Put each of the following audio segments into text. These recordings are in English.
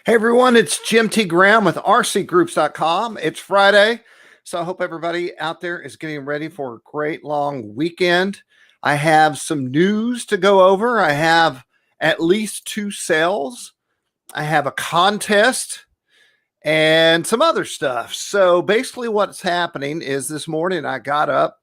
Hey everyone, it's Jim T. Graham with RCGroups.com. It's Friday, so I hope everybody out there is getting ready for a great long weekend. I have some news to go over. I have at least 2 sales. I have a contest and some other stuff. So basically what's happening is this morning I got up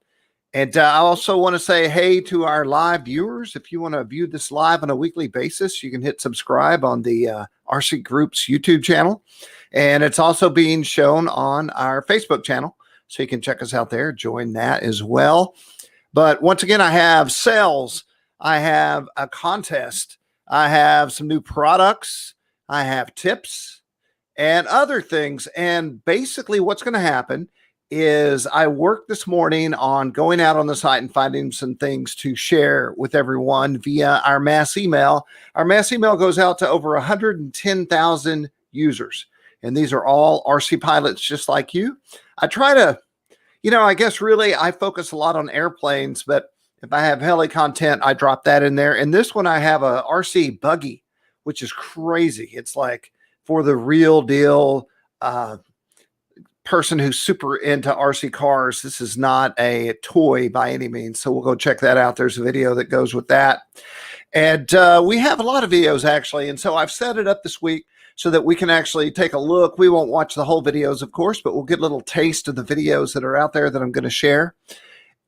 and I also want to say hey to our live viewers. If you want to view this live on a weekly basis, you can hit subscribe on the RC Groups YouTube channel. And it's also being shown on our Facebook channel. So you can check us out there, join that as well. But once again, I have sales. I have a contest. I have some new products. I have tips and other things. And basically what's going to happen is I worked this morning on going out on the site and finding some things to share with everyone via our mass email. Our mass email goes out to over 110,000 users. And these are all RC pilots just like you. I try to, I guess really I focus a lot on airplanes, but if I have heli content, I drop that in there. And this one, I have a RC Buggy, which is crazy. It's like for the real deal, person who's super into RC cars. This is not a toy by any means. So we'll go check that out. There's a video that goes with that. And we have a lot of videos actually. And so I've set it up this week so that we can actually take a look. We won't watch the whole videos, of course, but we'll get a little taste of the videos that are out there that I'm going to share.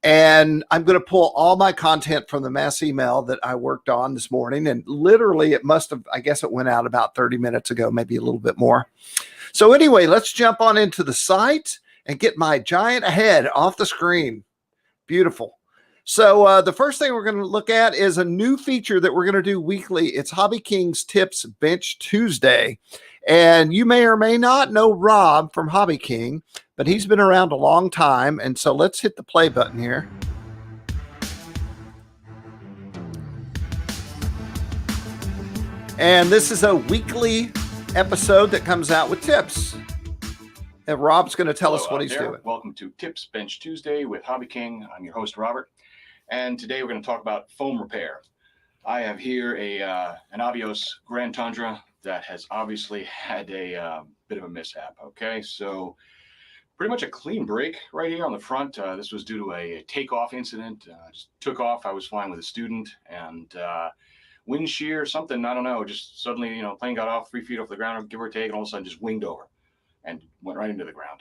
And I'm going to pull all my content from the mass email that I worked on this morning. And literally it must have, I guess it went out about 30 minutes ago, maybe a little bit more. So anyway, let's jump on into the site and get my giant head off the screen. Beautiful. So the first thing we're going to look at is a new feature that we're going to do weekly. It's Hobbyking's Tips Bench Tuesday. And you may or may not know Rob from Hobbyking, but he's been around a long time. And so let's hit the play button here. And this is a weekly episode that comes out with tips. And Rob's going to tell us what he's doing. Welcome to Tips Bench Tuesday with Hobbyking. I'm your host, Robert. And today we're going to talk about foam repair. I have here an Avios Grand Tundra that has obviously had a bit of a mishap. Okay, so pretty much a clean break right here on the front. This was due to a takeoff incident. Just took off. I was flying with a student and wind shear, something, I don't know, just suddenly, plane got off 3 feet off the ground, give or take, and all of a sudden just winged over and went right into the ground.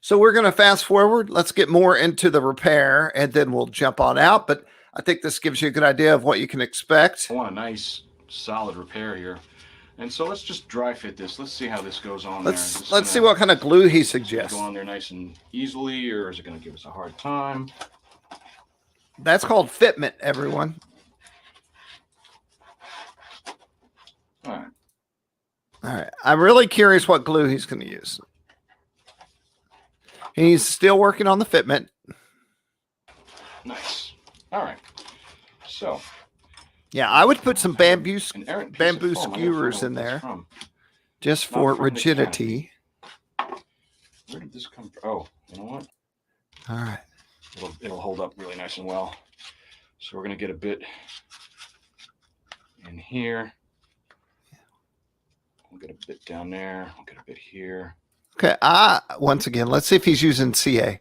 So we're going to fast forward. Let's get more into the repair and then we'll jump on out. But I think this gives you a good idea of what you can expect. I want a nice solid repair here. And so let's just dry fit this. Let's see how this goes on. Let's see what kind of glue he suggests. Go on there nice and easily, or is it going to give us a hard time? That's called fitment, everyone. All right. All right. I'm really curious what glue he's going to use. He's still working on the fitment. Nice. All right. So. Yeah, I would put some bamboo skewers in there just for rigidity. Where did this come from? Oh, you know what? All right. It'll hold up really nice and well. So we're going to get a bit in here. We'll get a bit down there. We'll get a bit here. Okay. Once again, let's see if he's using CA.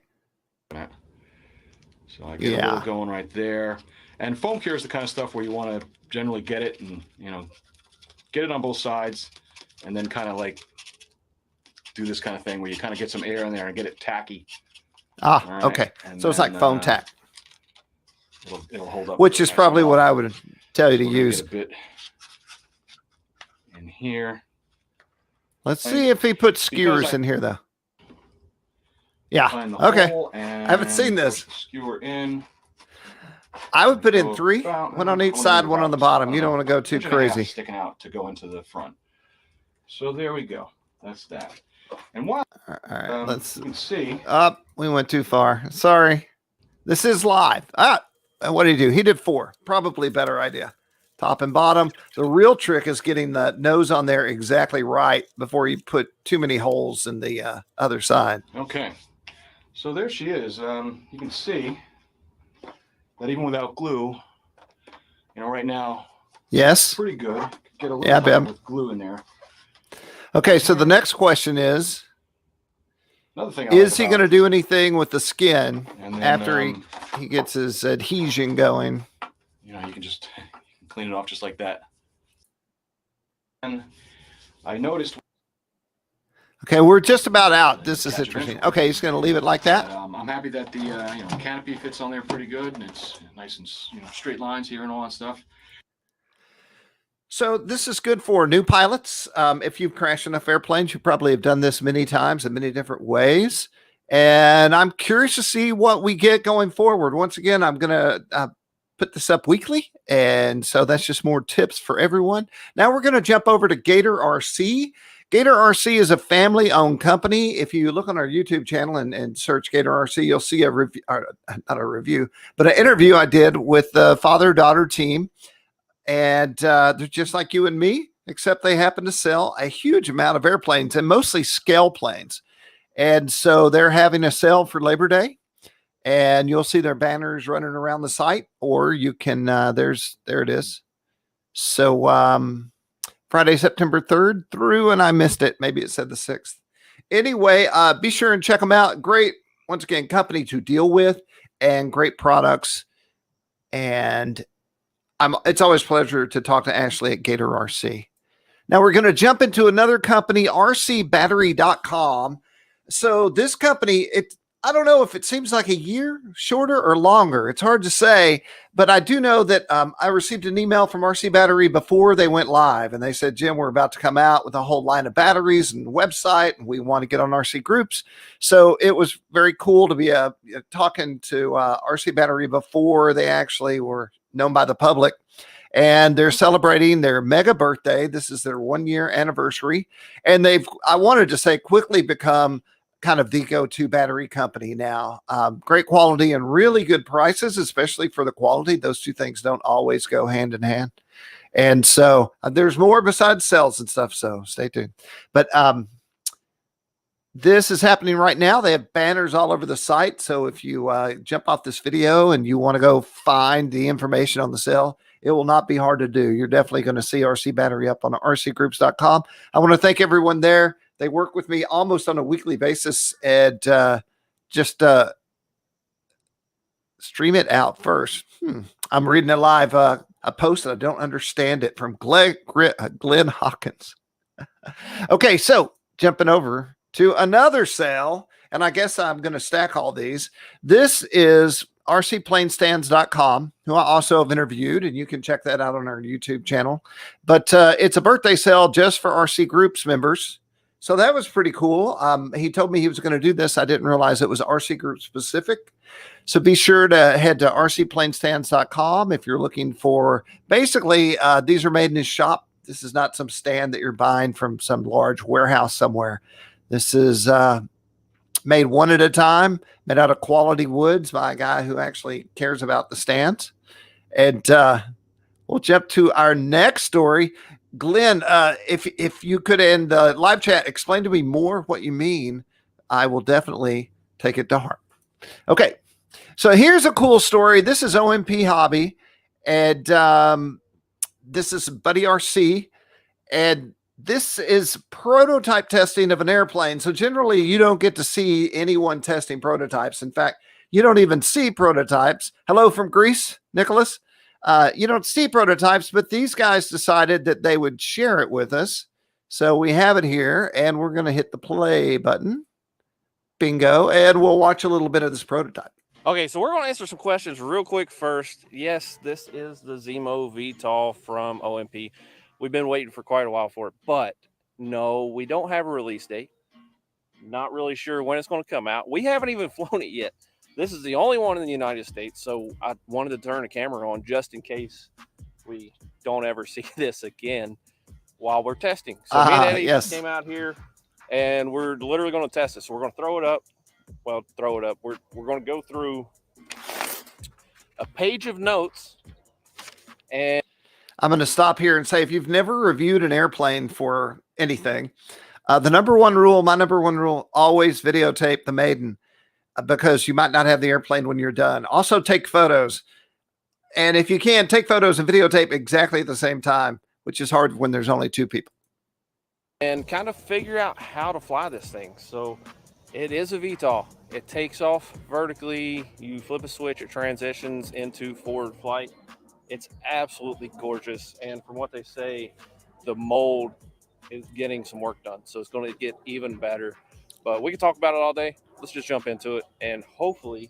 So I get a little going right there. And foam cure is the kind of stuff where you want to generally get it and, get it on both sides and then kind of like do this kind of thing where you kind of get some air in there and get it tacky. Right. Okay. And so it's like foam tack. It'll hold up. Which is probably what I would tell you to use. Get a bit in here. Let's see if he puts skewers in here, though. Yeah. Okay. I haven't seen this. Skewer in. I would put in 3, one on each side, one on the bottom. You don't want to go too crazy. Sticking out to go into the front. So there we go. That's that. And what? All right. Let's see. We went too far. Sorry. This is live. What did he do? He did 4. Probably a better idea. Top and bottom. The real trick is getting the nose on there exactly right before you put too many holes in the other side. Okay. So there she is. You can see that even without glue, right now, yes, pretty good. Get a little with glue in there. Okay, so the next question is Another thing, is he going to do anything with the skin and then, after he gets his adhesion going? You know, you can just clean it off just like that. And I noticed. Okay, we're just about out. This is interesting. Okay, he's going to leave it like that. I'm happy that the canopy fits on there pretty good, and it's nice and straight lines here and all that stuff. So this is good for new pilots. If you've crashed enough airplanes, you probably have done this many times in many different ways. And I'm curious to see what we get going forward. Once again, I'm going to put this up weekly. And so that's just more tips for everyone. Now we're going to jump over to Gator RC. Gator RC is a family-owned company. If you look on our YouTube channel and search Gator RC, you'll see a review, not a review, but an interview I did with the father-daughter team. And they're just like you and me, except they happen to sell a huge amount of airplanes and mostly scale planes. And so they're having a sale for Labor Day, and you'll see their banners running around the site, or you can, there it is. So Friday, September 3rd through, and I missed it. Maybe it said the 6th. Anyway, be sure and check them out. Great, once again, company to deal with and great products. And it's always a pleasure to talk to Ashley at Gator RC. Now we're going to jump into another company, RCbattery.com. So this company, I don't know if it seems like a year shorter or longer. It's hard to say, but I do know that I received an email from RC Battery before they went live, and they said, Jim, we're about to come out with a whole line of batteries and website, and we want to get on RC Groups. So it was very cool to be talking to RC Battery before they actually were known by the public. And they're celebrating their mega birthday. This is their 1-year anniversary. And I wanted to say, quickly become kind of the go-to battery company now. Great quality and really good prices, especially for the quality. Those two things don't always go hand in hand. And so there's more besides sales and stuff. So stay tuned. But this is happening right now. They have banners all over the site. So if you jump off this video and you want to go find the information on the sale, it will not be hard to do. You're definitely going to see RC Battery up on RCGroups.com. I want to thank everyone there. They work with me almost on a weekly basis, and just stream it out first. I'm reading a live a post, and I don't understand it, from Glenn Hawkins. Okay, so jumping over to another sale, and I guess I'm going to stack all these. This is RCplaneStands.com, who I also have interviewed, and you can check that out on our YouTube channel. But it's a birthday sale just for RC Groups members. So that was pretty cool. He told me he was going to do this. I didn't realize it was RC Group specific. So be sure to head to RCplaneStands.com if you're looking for, basically, these are made in his shop. This is not some stand that you're buying from some large warehouse somewhere. This is made one at a time, made out of quality woods by a guy who actually cares about the stands. And we'll jump to our next story. Glenn, if you could, in the live chat, explain to me more what you mean, I will definitely take it to heart. Okay, so here's a cool story. This is OMP Hobby, and this is Buddy RC, and this is prototype testing of an airplane. So generally, you don't get to see anyone testing prototypes. In fact, you don't even see prototypes. Hello from Greece, Nicholas. You don't see prototypes, but these guys decided that they would share it with us. So we have it here, and we're going to hit the play button. Bingo. And we'll watch a little bit of this prototype. Okay, so we're going to answer some questions real quick first. Yes, this is the Zemo VTOL from OMP. We've been waiting for quite a while for it, but no, we don't have a release date. Not really sure when it's going to come out. We haven't even flown it yet. This is the only one in the United States, so I wanted to turn the camera on just in case we don't ever see this again while we're testing. So me and Eddie just came out here, and we're literally going to test it. So we're going to throw it up. Well, throw it up. We're going to go through a page of notes, and I'm going to stop here and say, if you've never reviewed an airplane for anything, the number one rule, my number one rule, always videotape the maiden, because you might not have the airplane when you're done. Also take photos. And if you can, take photos and videotape exactly at the same time, which is hard when there's only two people. and kind of figure out how to fly this thing. So it is a VTOL. It takes off vertically. You flip a switch, it transitions into forward flight. It's absolutely gorgeous. And from what they say, the mold is getting some work done. So it's going to get even better. But we can talk about it all day. Let's just jump into it and hopefully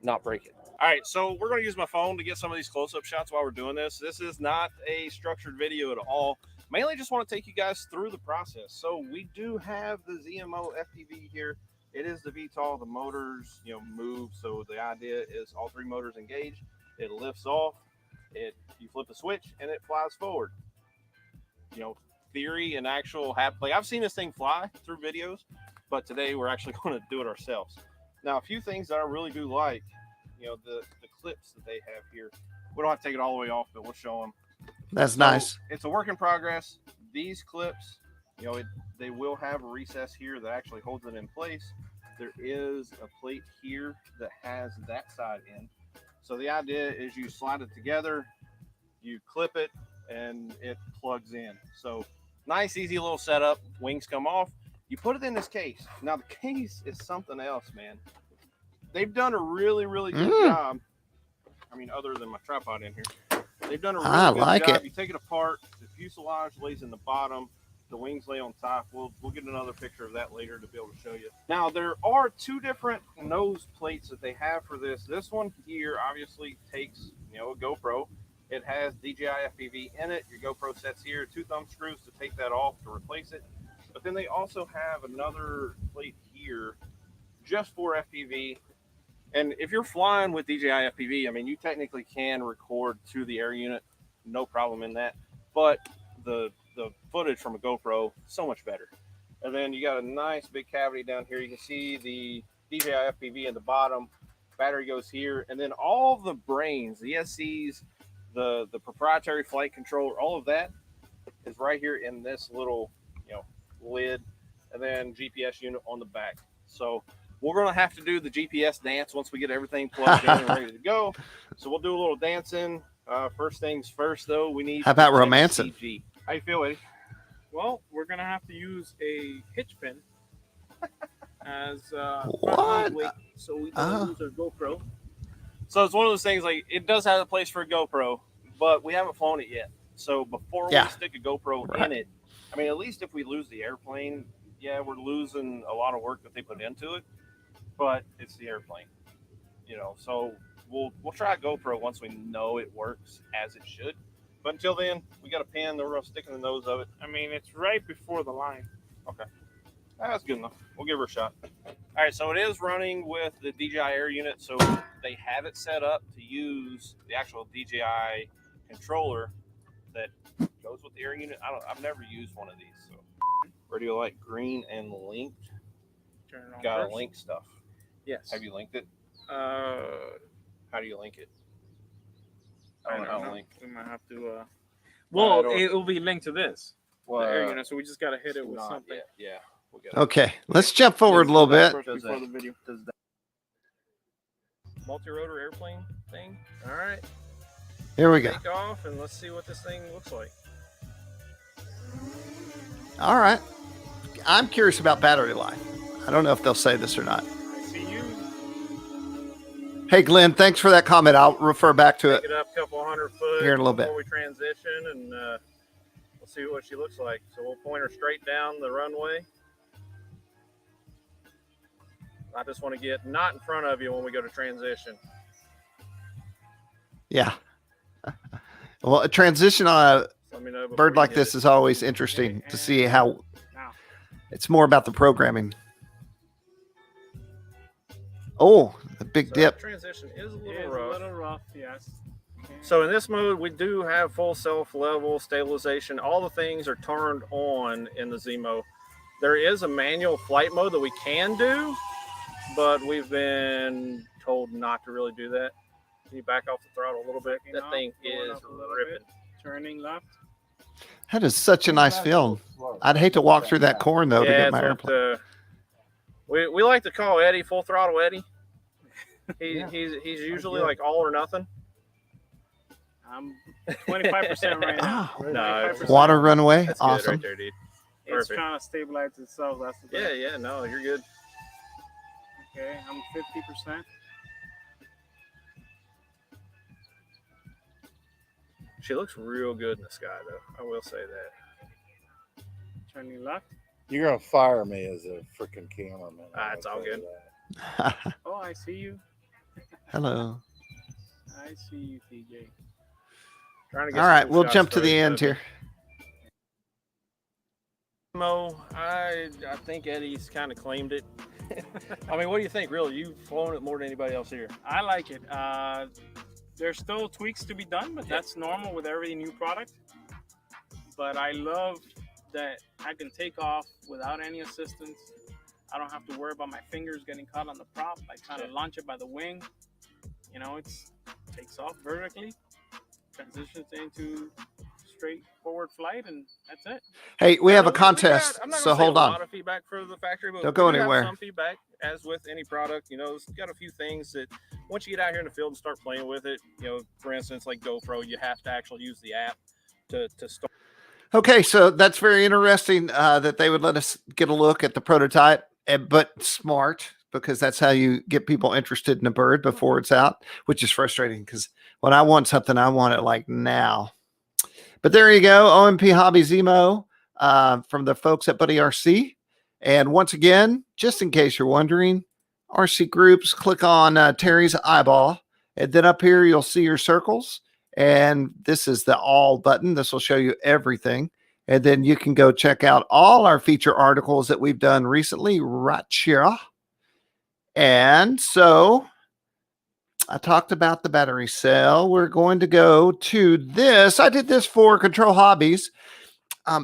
not break it. All right, so we're going to use my phone to get some of these close-up shots while we're doing this. This is not a structured video at all. Mainly just want to take you guys through the process. So we do have the ZMO FPV here. It is the VTOL. The motors, move. So the idea is all three motors engage. It lifts off. You flip the switch and it flies forward. Theory and actual play. I've seen this thing fly through videos, but today we're actually going to do it ourselves. Now, a few things that I really do like, the clips that they have here. We don't have to take it all the way off, but we'll show them. That's nice. It's a work in progress. These clips, they will have a recess here that actually holds it in place. There is a plate here that has that side in. So the idea is you slide it together, you clip it, and it plugs in. So nice, easy little setup. Wings come off. You put it in this case. Now the case is something else, man. They've done a really, really good job. I mean, other than my tripod in here. They've done a really good job. You take it apart. The fuselage lays in the bottom. The wings lay on top. We'll get another picture of that later to be able to show you. Now, there are two different nose plates that they have for this. This one here obviously takes, a GoPro. It has DJI FPV in it. Your GoPro sets here, 2 thumb screws to take that off to replace it. But then they also have another plate here just for FPV. And if you're flying with DJI FPV, I mean, you technically can record to the air unit, no problem in that. But the footage from a GoPro, so much better. And then you got a nice big cavity down here. You can see the DJI FPV in the bottom. Battery goes here. And then all the brains, the SCs, the proprietary flight controller, all of that is right here in this little, lid. And then GPS unit on the back. So we're going to have to do the GPS dance once we get everything plugged in and ready to go. So we'll do a little dancing. First things first, though, we need... How about romancing? CG. How you feel, Eddie? Well, we're going to have to use a hitch pin as what? weight, so we don't lose our GoPro. So it's one of those things, like, it does have a place for a GoPro, but we haven't flown it yet. So before we stick a GoPro in it, I mean, at least if we lose the airplane, yeah, we're losing a lot of work that they put into it, but it's the airplane, so we'll try a GoPro once we know it works as it should. But until then, we got a pin that we're going to stick in the nose of it. I mean, it's right before the line. Okay. That's good enough. We'll give her a shot. All right, so it is running with the DJI Air unit, so they have it set up to use the actual DJI controller that goes with the air unit. I've never used one of these, so. Radio light green and linked. Turn it on. Got first. to link stuff. Yes. Have you linked it? How do you link it? I don't know how to know. link. We might have to. Well, don't- it will be linked to this. Well, The air unit, so we just got to hit it with not something. yet. Yeah. We got Okay, let's jump forward a little bit. First Does before that- the video. Does that Multi-rotor airplane thing. All right. Here we go. Take off and let's see what this thing looks like. All right. I'm curious about battery life. I don't know if they'll say this or not. I see you. Hey, Glenn, thanks for that comment. I'll refer back to it. Take it up a couple 100 foot Here in a little bit. before we transition, and we'll see what she looks like. So we'll point her straight down the runway. I just want to get not in front of you when we go to transition. Yeah. Well, a transition on Let me know a before bird you like hit this it. is always interesting to see how Now. it's more about the programming. Oh, the big So dip. that transition is a It little is rough. a little rough, yes. So in this mode, we do have full self-level stabilization. All the things are turned on in the Z-mode. There is a manual flight mode that we can do, but we've been told not to really do that. Can you back off the throttle a little bit? Backing That off, thing going is up a little ripping. bit. Turning left. That is such a nice film. I'd hate to walk through that corn though to Yeah, get my it's airplane. what, we like to call Eddie Full Throttle Eddie. He's usually like all or nothing. I'm 25% right now. Oh, No, 25%. water runaway. That's Awesome. good right there, dude. It's Perfect. trying to stabilize itself. That's the thing. Yeah, no, you're good. Okay, I'm 50%. She looks real good in the sky, though. I will say that. Turning left. You're gonna fire me as a freaking cameraman. It's all good. Oh, I see you. Hello. I see you, TJ. Trying to get All some right, good we'll shots jump to for the you, end Debbie. here. Mo, I think Eddie's kind of claimed it. I mean, what do you think, really? You've flown it more than anybody else here. I like it. There's still tweaks to be done, but that's normal with every new product. But I love that I can take off without any assistance. I don't have to worry about my fingers getting caught on the prop. I kind of launch it by the wing. You know, it takes off vertically, transitions into straightforward flight, and that's it. Hey, we have a We contest, got, I'm not so gonna say hold a on. lot of feedback for the factory, but Don't go we do have anywhere. some feedback, as with any product. You know, it's got a few things that once you get out here in the field and start playing with it, you know, for instance, like GoPro, you have to actually use the app to start. Okay, so that's very interesting that they would let us get a look at the prototype, but smart, because that's how you get people interested in a bird before it's out, which is frustrating because when I want something, I want it like now. But there you go, OMP Hobby Zemo from the folks at Buddy RC. And once again, just in case you're wondering, RC Groups, click on Terry's eyeball, and then up here you'll see your circles. And this is the all button. This will show you everything. And then you can go check out all our feature articles that we've done recently right here. And so I talked about the battery cell. We're going to go to this. I did this for Control Hobbies.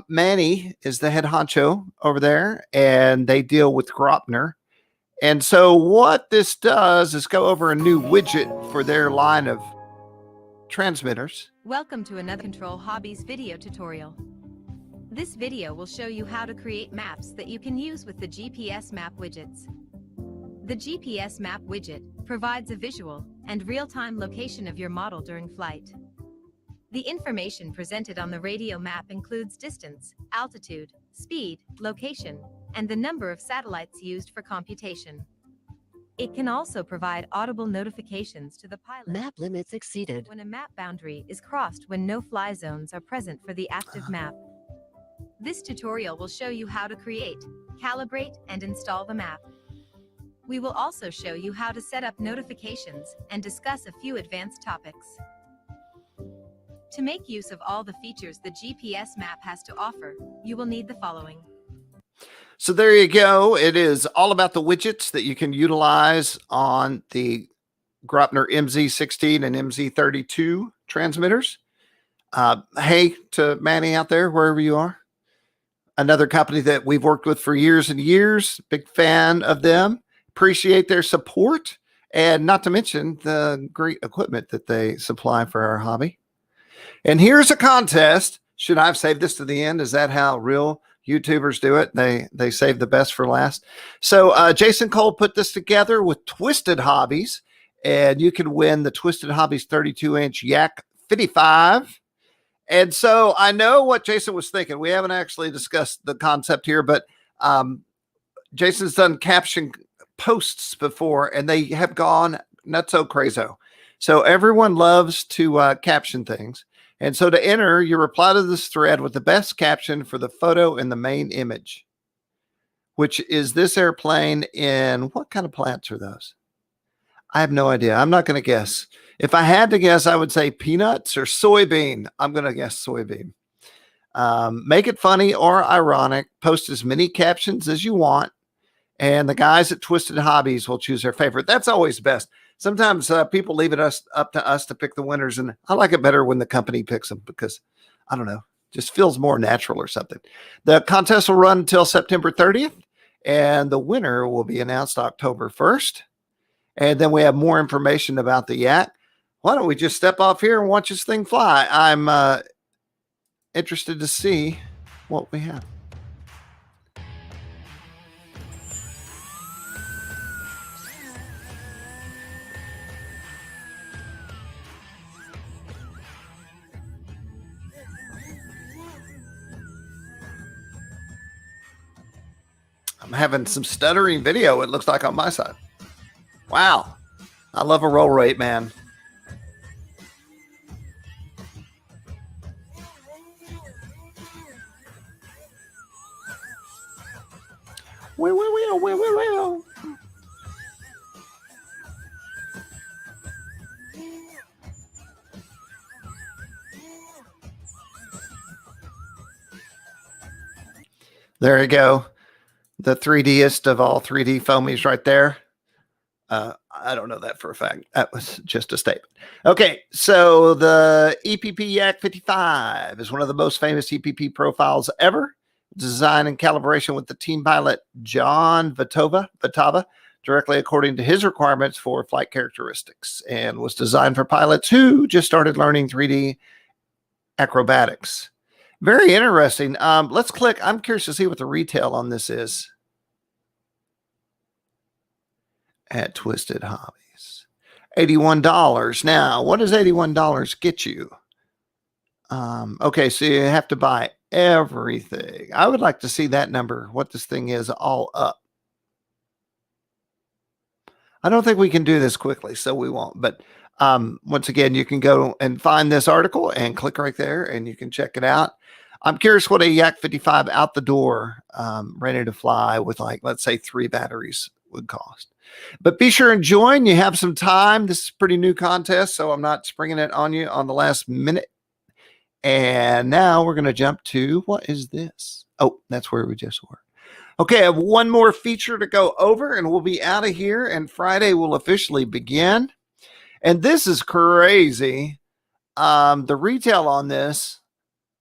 Manny is the head honcho over there, and they deal with Gropner. And so what this does is go over a new widget for their line of transmitters. Welcome to another Control Hobbies video tutorial. This video will show you how to create maps that you can use with the GPS map widgets. The GPS map widget provides a visual and real-time location of your model during flight. The information presented on the radio map includes distance, altitude, speed, location, and the number of satellites used for computation. It can also provide audible notifications to the pilot. Map limits exceeded. When a map boundary is crossed when no-fly zones are present for the active map. This tutorial will show you how to create, calibrate, and install the map. We will also show you how to set up notifications and discuss a few advanced topics. To make use of all the features the GPS map has to offer, you will need the following. So there you go. It is all about the widgets that you can utilize on the Gropner MZ16 and MZ32 transmitters. Hey to Manny out there, wherever you are. Another company that we've worked with for years and years. Big fan of them. Appreciate their support. And not to mention the great equipment that they supply for our hobby. And here's a contest. Should I have saved this to the end? Is that how real YouTubers do it? They save the best for last. So Jason Cole put this together with Twisted Hobbies, and you can win the Twisted Hobbies 32-inch Yak 55. And so I know what Jason was thinking. We haven't actually discussed the concept here, but Jason's done caption posts before, and they have gone nutso crazo. So everyone loves to caption things. And so to enter, you reply to this thread with the best caption for the photo and the main image, which is this airplane in what kind of plants are those? I have no idea. I'm not going to guess. If I had to guess, I would say peanuts or soybean. I'm going to guess soybean. Make it funny or ironic. Post as many captions as you want. And the guys at Twisted Hobbies will choose their favorite. That's always best. Sometimes people leave it up to us to pick the winners. And I like it better when the company picks them because, I don't know, just feels more natural or something. The contest will run until September 30th. And the winner will be announced October 1st. And then we have more information about the Yak. Why don't we just step off here and watch this thing fly? I'm interested to see what we have. I'm having some stuttering video, it looks like, on my side. Wow. I love a roll rate, man. Well. There you go. The 3Dist of all 3D foamies right there. I don't know that for a fact. That was just a statement. Okay, so the EPP Yak 55 is one of the most famous EPP profiles ever. Designed in calibration with the team pilot John Vitava, directly according to his requirements for flight characteristics, and was designed for pilots who just started learning 3D acrobatics. Very interesting. Let's click. I'm curious to see what the retail on this is at Twisted Hobbies. $81. Now, what does $81 get you? Okay, so you have to buy everything. I would like to see that number, what this thing is all up. I don't think we can do this quickly, so we won't. But once again, you can go and find this article and click right there, and you can check it out. I'm curious what a Yak 55 out the door, ready to fly with, like, let's say 3 batteries would cost. But be sure and join. You have some time. This is a pretty new contest, so I'm not springing it on you on the last minute. And now we're going to jump to, what is this? Oh, that's where we just were. Okay, I have one more feature to go over, and we'll be out of here, and Friday will officially begin. And this is crazy. The retail on this,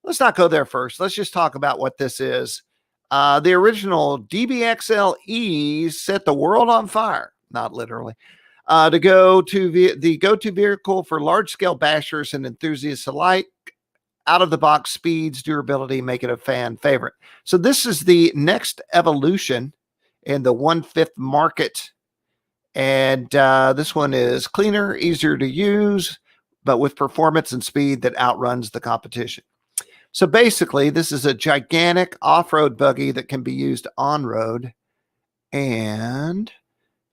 let's not go there first. Let's just talk about what this is. The original DBXL E set the world on fire, not literally, to go to the go-to vehicle for large-scale bashers and enthusiasts alike. Out of the box speeds, durability, make it a fan favorite. So this is the next evolution in the 1/5 market. And this one is cleaner, easier to use, but with performance and speed that outruns the competition. So basically, this is a gigantic off-road buggy that can be used on-road. And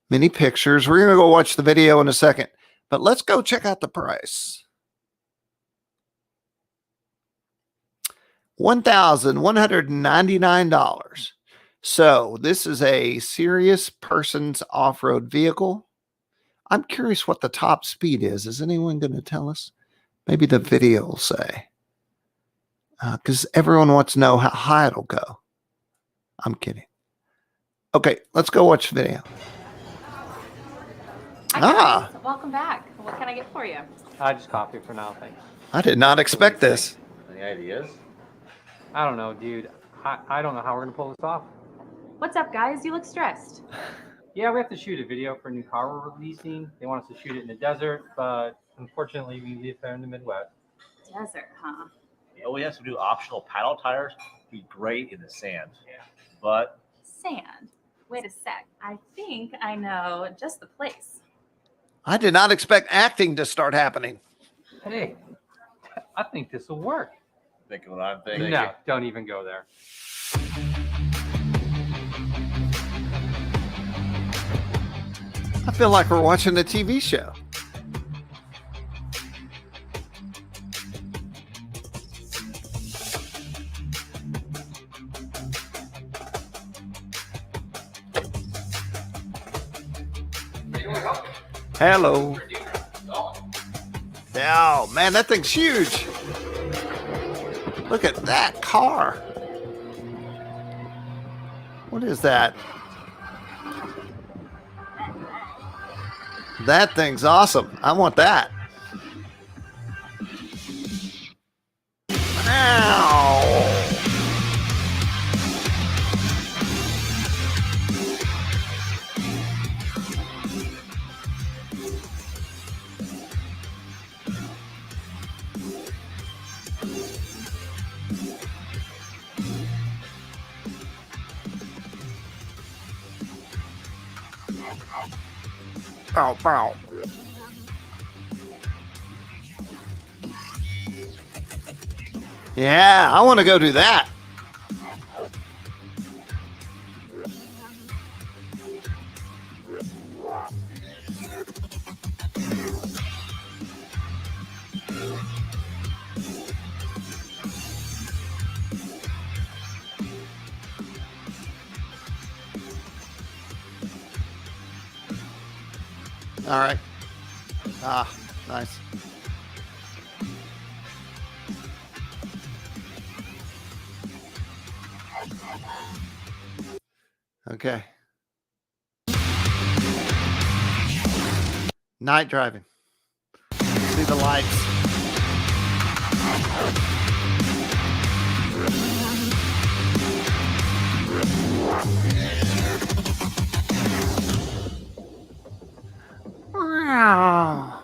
many pictures. We're going to go watch the video in a second. But let's go check out the price. $1,199. So this is a serious person's off-road vehicle. I'm curious what the top speed is. Is anyone going to tell us? Maybe the video will say. Because everyone wants to know how high it'll go. I'm kidding. Okay, let's go watch the video. Hi guys. Welcome back. What can I get for you? Just coffee for now, thanks. I did not expect this. Any ideas? I don't know, dude. I don't know how we're gonna pull this off. What's up, guys? You look stressed. Yeah, we have to shoot a video for a new car we're releasing. They want us to shoot it in the desert, but unfortunately we live there in the Midwest. Desert, huh? Yeah, we have to do optional paddle tires. Be great in the sand. Yeah. But Sand. Wait a sec. I think I know just the place. I did not expect acting to start happening. Hey, I think this will work. thinking what I'm thinking. No, don't even go there. I feel like we're watching a TV show. Hello. Oh, man, that thing's huge. Look at that car. What is that? That thing's awesome. I want that. Ow. Bow, bow. Yeah, I want to go do that. All right. Ah, nice. Okay. Night driving. See the lights. Wow.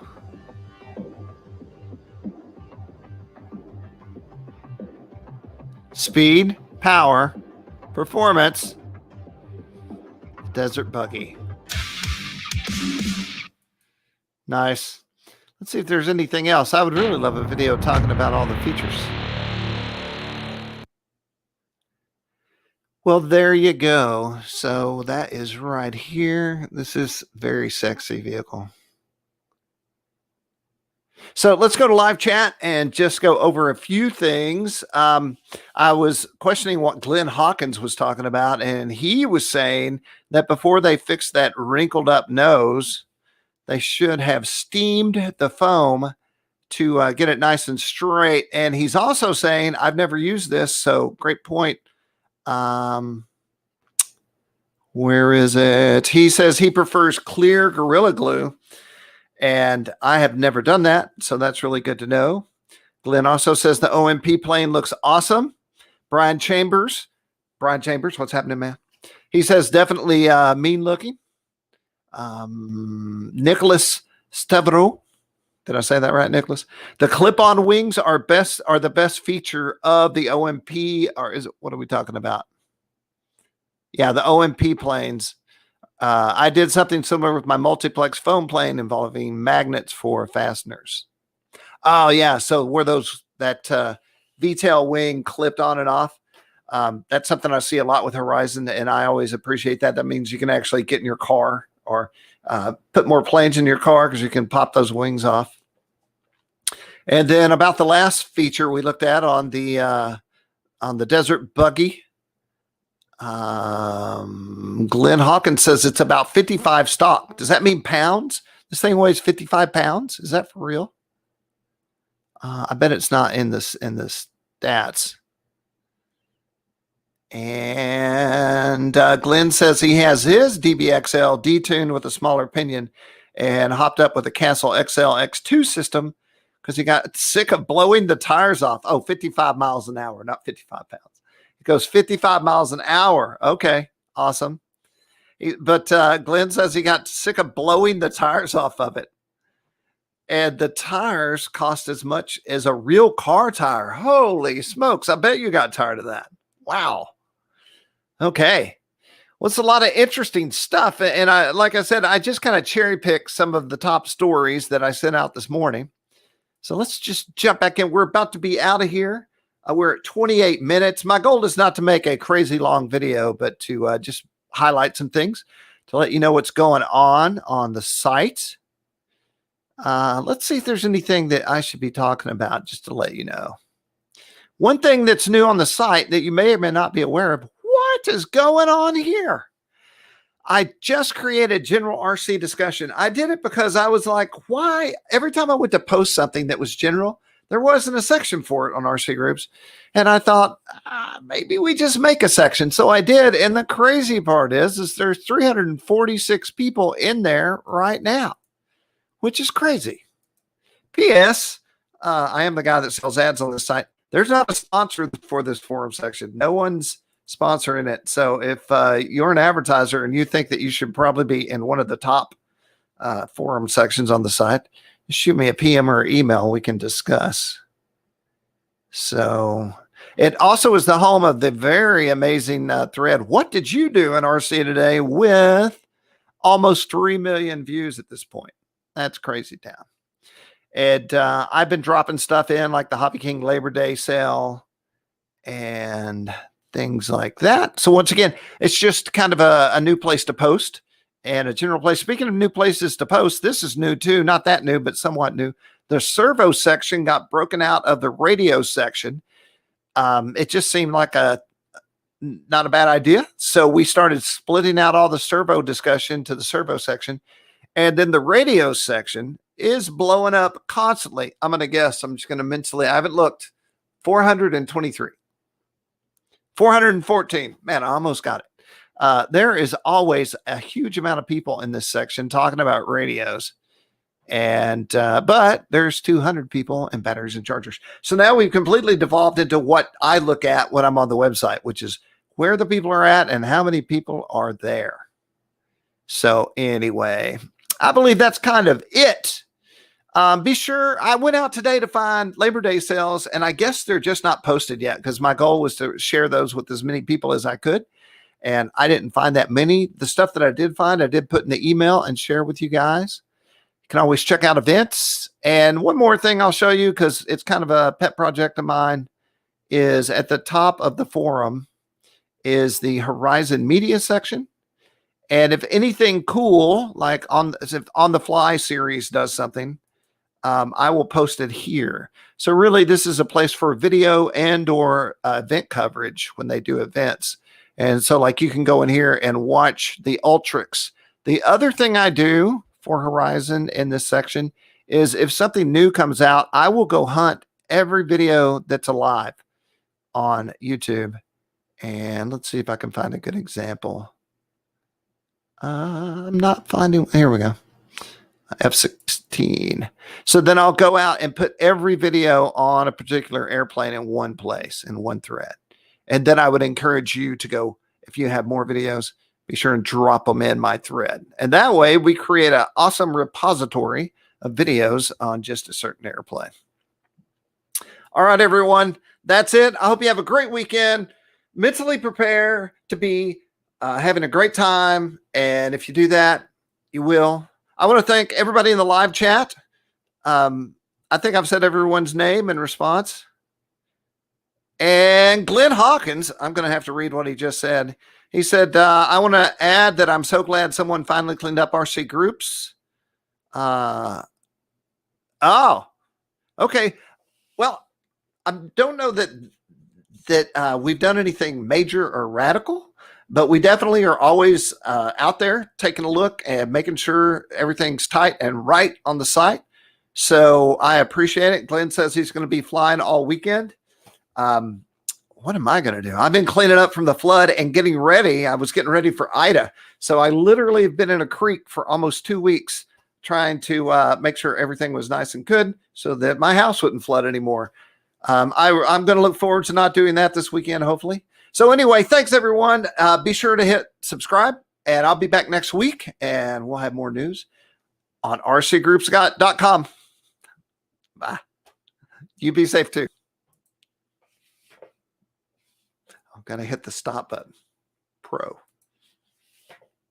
Speed, power, performance, Desert Buggy. Nice. Let's see if there's anything else. I would really love a video talking about all the features. Well, there you go. So that is right here. This is very sexy vehicle. So let's go to live chat and just go over a few things. I was questioning what Glenn Hawkins was talking about, and he was saying that before they fix that wrinkled up nose, they should have steamed the foam to get it nice and straight. And he's also saying, I've never used this, so great point. Where is it? He says he prefers clear Gorilla Glue, and I have never done that, so that's really good to know. Glenn also says the OMP plane looks awesome. Brian Chambers, what's happening, man? He says definitely mean looking. Nicholas Stavro, did I say that right, Nicholas? The clip-on wings are the best feature of the OMP, or is it, what are we talking about? Yeah, the OMP planes. I did something similar with my multiplex foam plane involving magnets for fasteners. Oh yeah, so were that V-tail wing clipped on and off? That's something I see a lot with Horizon, and I always appreciate that. That means you can actually get in your car or put more planes in your car because you can pop those wings off. And then about the last feature we looked at on the Desert Buggy. Glenn Hawkins says it's about 55 stock. Does that mean pounds? This thing weighs 55 pounds. Is that for real? I bet it's not in the stats. And Glenn says he has his DBXL detuned with a smaller pinion and hopped up with a Castle XL X2 system because he got sick of blowing the tires off. Oh, 55 miles an hour, not 55 pounds. It goes 55 miles an hour. Okay, awesome. But Glenn says he got sick of blowing the tires off of it. And the tires cost as much as a real car tire. Holy smokes. I bet you got tired of that. Wow. Okay. Well, it's a lot of interesting stuff. And like I said, I just kind of cherry picked some of the top stories that I sent out this morning. So let's just jump back in. We're about to be out of here. We're at 28 minutes. My goal is not to make a crazy long video, but to just highlight some things to let you know what's going on the site. Let's see if there's anything that I should be talking about just to let you know. One thing that's new on the site that you may or may not be aware of, what is going on here? I just created general RC discussion. I did it because I was like, why? Every time I went to post something that was general, there wasn't a section for it on RC Groups. And I thought, maybe we just make a section. So I did. And the crazy part is there's 346 people in there right now, which is crazy. P.S. I am the guy that sells ads on this site. There's not a sponsor for this forum section. No one's sponsoring it. So if you're an advertiser and you think that you should probably be in one of the top forum sections on the site, shoot me a PM or email. We can discuss. So it also is the home of the very amazing thread. What did you do in RC today? With almost 3 million views at this point. That's crazy town. And I've been dropping stuff in like the Hobbyking Labor Day sale and things like that. So once again, it's just kind of a new place to post and a general place. Speaking of new places to post, this is new too. Not that new, but somewhat new. The servo section got broken out of the radio section. It just seemed like not a bad idea. So we started splitting out all the servo discussion to the servo section. And then the radio section is blowing up constantly. I'm going to guess. I'm just going to mentally, I haven't looked. 423. 414. Man, I almost got it. There is always a huge amount of people in this section talking about radios. And but there's 200 people and batteries and chargers. So now we've completely devolved into what I look at when I'm on the website, which is where the people are at and how many people are there. So anyway, I believe that's kind of it. Be sure, I went out today to find Labor Day sales, and I guess they're just not posted yet because my goal was to share those with as many people as I could. And I didn't find that many. The stuff that I did find, I did put in the email and share with you guys. You can always check out events. And one more thing I'll show you, because it's kind of a pet project of mine, is at the top of the forum is the Horizon Media section. And if anything cool, like if On the Fly series does something, I will post it here. So really, this is a place for video and or event coverage when they do events. And so like you can go in here and watch the Ultrix. The other thing I do for Horizon in this section is if something new comes out, I will go hunt every video that's alive on YouTube. And let's see if I can find a good example. I'm not finding, here we go. F-16. So then I'll go out and put every video on a particular airplane in one place, in one thread. And then I would encourage you to go, if you have more videos, be sure and drop them in my thread. And that way we create an awesome repository of videos on just a certain airplane. All right, everyone, that's it. I hope you have a great weekend. Mentally prepare to be having a great time. And if you do that, you will. I want to thank everybody in the live chat. I think I've said everyone's name in response. And Glenn Hawkins, I'm going to have to read what he just said. He said, I want to add that I'm so glad someone finally cleaned up RC groups. Oh, okay. Well, I don't know that we've done anything major or radical. But we definitely are always out there taking a look and making sure everything's tight and right on the site. So I appreciate it. Glenn says he's going to be flying all weekend. What am I going to do? I've been cleaning up from the flood and getting ready. I was getting ready for Ida. So I literally have been in a creek for almost 2 weeks trying to make sure everything was nice and good so that my house wouldn't flood anymore. I'm going to look forward to not doing that this weekend, hopefully. So anyway, thanks everyone. Be sure to hit subscribe, and I'll be back next week, and we'll have more news on RCGroups.com. Bye. You be safe too. I'm going to hit the stop button. Pro.